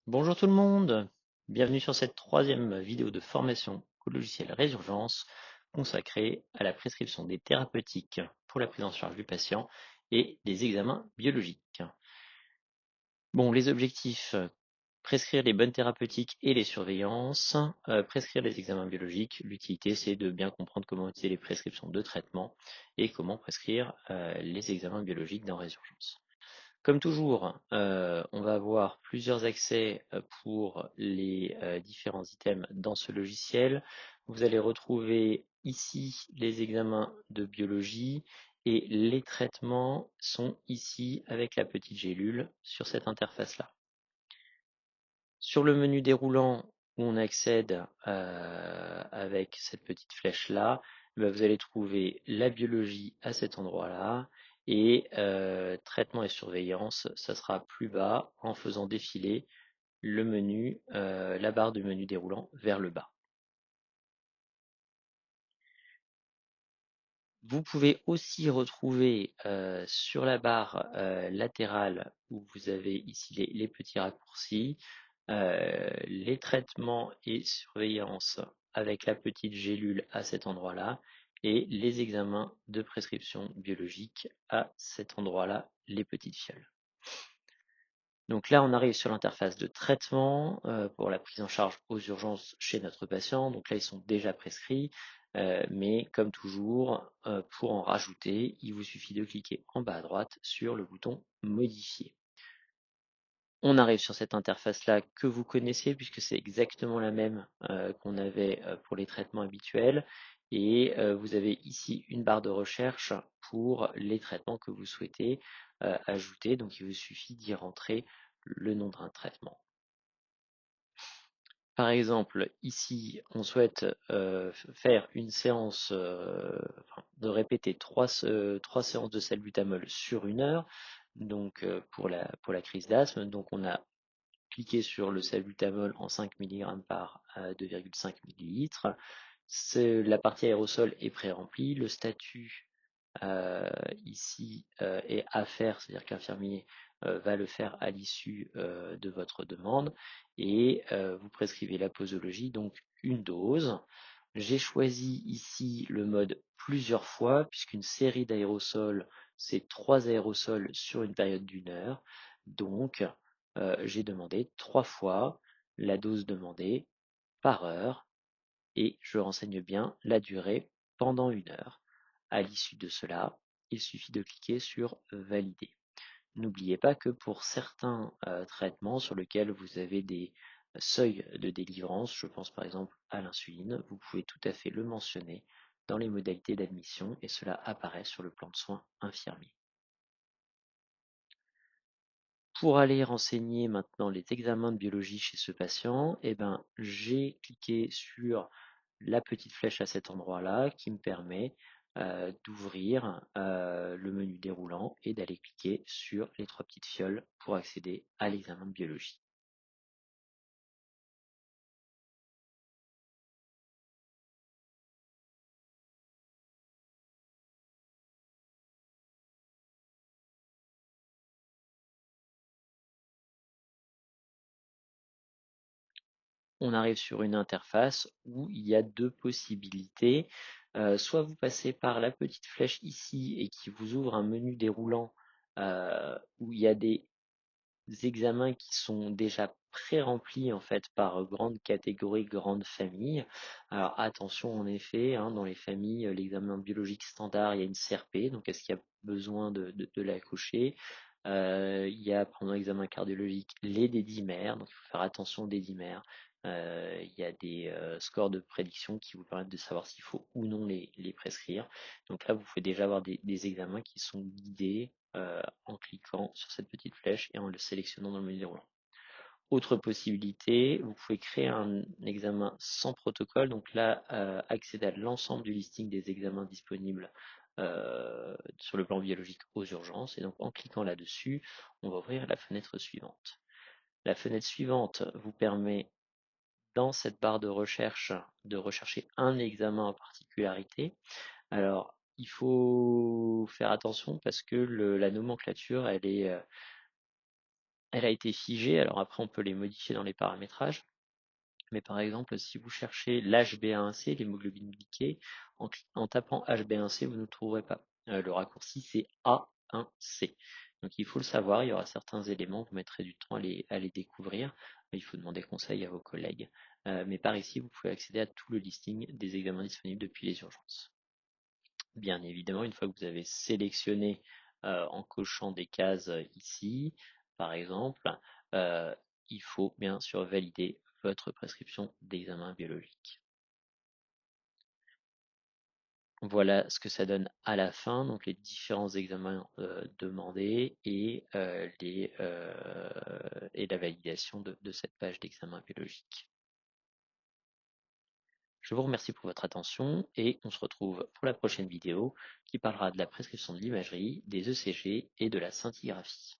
Bonjour tout le monde, bienvenue sur cette troisième vidéo de formation au logiciel Résurgence consacrée à la prescription des thérapeutiques pour la prise en charge du patient et des examens biologiques. Bon, les objectifs, prescrire les bonnes thérapeutiques et les surveillances, prescrire les examens biologiques. L'utilité, c'est de bien comprendre comment utiliser les prescriptions de traitement et comment prescrire les examens biologiques dans Résurgence. Comme toujours, on va avoir plusieurs accès pour les différents items dans ce logiciel. Vous allez retrouver ici les examens de biologie et les traitements sont ici avec la petite gélule sur cette interface-là. Sur le menu déroulant où on accède avec cette petite flèche-là, vous allez trouver la biologie à cet endroit-là et traitement et surveillance, ça sera plus bas en faisant défiler le menu, la barre du menu déroulant vers le bas. Vous pouvez aussi retrouver sur la barre latérale où vous avez ici les petits raccourcis, les traitements et surveillance avec la petite gélule à cet endroit-là et les examens de prescription biologique à cet endroit-là, les petites fioles. Donc là, on arrive sur l'interface de traitement pour la prise en charge aux urgences chez notre patient. Donc là, ils sont déjà prescrits, mais comme toujours, pour en rajouter, il vous suffit de cliquer en bas à droite sur le bouton Modifier. On arrive sur cette interface-là que vous connaissez puisque c'est exactement la même qu'on avait pour les traitements habituels. Et vous avez ici une barre de recherche pour les traitements que vous souhaitez ajouter. Donc il vous suffit d'y rentrer le nom d'un traitement. Par exemple, ici, on souhaite faire une séance, de répéter trois séances de salbutamol sur 1 heure, donc pour la crise d'asthme. Donc on a cliqué sur le salbutamol en 5 mg par 2,5 ml. La partie aérosol est pré-remplie. Le statut ici est à faire, c'est-à-dire que l'infirmier va le faire à l'issue de votre demande et vous prescrivez la posologie, donc une dose. J'ai choisi ici le mode plusieurs fois puisqu'une série d'aérosols, c'est 3 aérosols sur une période d'1 heure. Donc j'ai demandé 3 fois la dose demandée par heure et je renseigne bien la durée pendant 1 heure. À l'issue de cela, il suffit de cliquer sur Valider. N'oubliez pas que pour certains traitements sur lesquels vous avez des seuils de délivrance, je pense par exemple à l'insuline, vous pouvez tout à fait le mentionner dans les modalités d'admission et cela apparaît sur le plan de soins infirmier. Pour aller renseigner maintenant les examens de biologie chez ce patient, j'ai cliqué sur la petite flèche à cet endroit-là qui me permet d'ouvrir le menu déroulant et d'aller cliquer sur les 3 petites fioles pour accéder à l'examen de biologie. On arrive sur une interface où il y a 2 possibilités. Soit vous passez par la petite flèche ici et qui vous ouvre un menu déroulant où il y a des examens qui sont déjà pré-remplis en fait par grande catégorie, grande famille. Alors attention en effet, hein, dans les familles, l'examen biologique standard, il y a une CRP, donc est-ce qu'il y a besoin de la cocher? Il y a pendant l'examen cardiologique les dédimères, donc il faut faire attention aux dédimères. Il y a des scores de prédiction qui vous permettent de savoir s'il faut ou non les prescrire. Donc là, vous pouvez déjà avoir des examens qui sont guidés en cliquant sur cette petite flèche et en le sélectionnant dans le menu déroulant. Autre possibilité, vous pouvez créer un examen sans protocole. Donc là, accéder à l'ensemble du listing des examens disponibles sur le plan biologique aux urgences. Et donc en cliquant là-dessus, on va ouvrir la fenêtre suivante. La fenêtre suivante vous permet dans cette barre de recherche de rechercher un examen en particularité. Alors, il faut faire attention parce que la nomenclature, elle a été figée. Alors après, on peut les modifier dans les paramétrages. Mais par exemple, si vous cherchez l'HbA1c, l'hémoglobine glyquée, en tapant HbA1c, vous ne trouverez pas. Le raccourci, c'est A1c. Donc il faut le savoir, il y aura certains éléments, vous mettrez du temps à les découvrir. Il faut demander conseil à vos collègues. Mais par ici, vous pouvez accéder à tout le listing des examens disponibles depuis les urgences. Bien évidemment, une fois que vous avez sélectionné en cochant des cases ici, par exemple, euh, il faut bien sûr valider votre prescription d'examen biologique. Voilà ce que ça donne à la fin, donc les différents examens demandés et la validation de cette page d'examen biologique. Je vous remercie pour votre attention et on se retrouve pour la prochaine vidéo qui parlera de la prescription de l'imagerie, des ECG et de la scintigraphie.